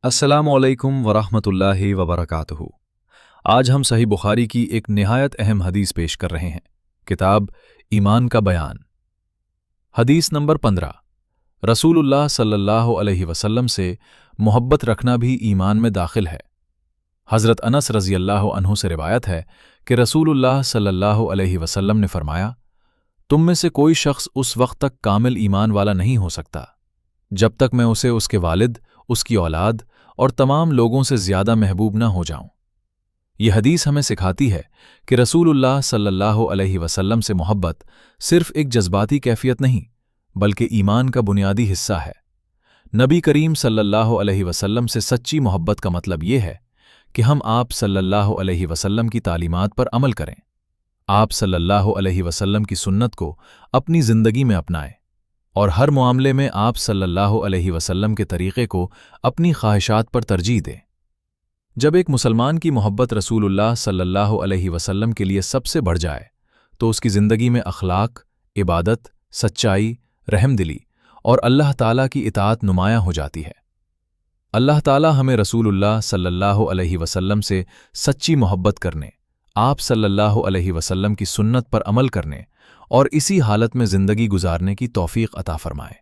السلام علیکم ورحمۃ اللہ وبرکاتہ۔ آج ہم صحیح بخاری کی ایک نہایت اہم حدیث پیش کر رہے ہیں۔ کتاب ایمان کا بیان۔ حدیث نمبر 15۔ رسول اللہ صلی اللہ علیہ وسلم سے محبت رکھنا بھی ایمان میں داخل ہے۔ حضرت انس رضی اللہ عنہ سے روایت ہے کہ رسول اللہ صلی اللہ علیہ وسلم نے فرمایا، تم میں سے کوئی شخص اس وقت تک کامل ایمان والا نہیں ہو سکتا جب تک میں اسے اس کے والد، اس کی اولاد اور تمام لوگوں سے زیادہ محبوب نہ ہو جاؤں۔ یہ حدیث ہمیں سکھاتی ہے کہ رسول اللہ صلی اللہ علیہ وسلم سے محبت صرف ایک جذباتی کیفیت نہیں بلکہ ایمان کا بنیادی حصہ ہے۔ نبی کریم صلی اللہ علیہ وسلم سے سچی محبت کا مطلب یہ ہے کہ ہم آپ صلی اللہ علیہ وسلم کی تعلیمات پر عمل کریں، آپ صلی اللہ علیہ وسلم کی سنت کو اپنی زندگی میں اپنائیں اور ہر معاملے میں آپ صلی اللہ علیہ وسلم کے طریقے کو اپنی خواہشات پر ترجیح دیں۔ جب ایک مسلمان کی محبت رسول اللہ صلی اللہ علیہ وسلم کے لیے سب سے بڑھ جائے تو اس کی زندگی میں اخلاق، عبادت، سچائی، رحم دلی اور اللہ تعالیٰ کی اطاعت نمایاں ہو جاتی ہے۔ اللہ تعالیٰ ہمیں رسول اللہ صلی اللہ علیہ وسلم سے سچی محبت کرنے، آپ صلی اللہ علیہ وسلم کی سنت پر عمل کرنے اور اسی حالت میں زندگی گزارنے کی توفیق عطا فرمائے۔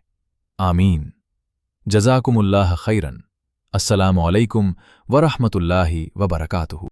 آمین۔ جزاکم اللہ خیرن۔ السلام علیکم ورحمۃ اللہ وبرکاتہ۔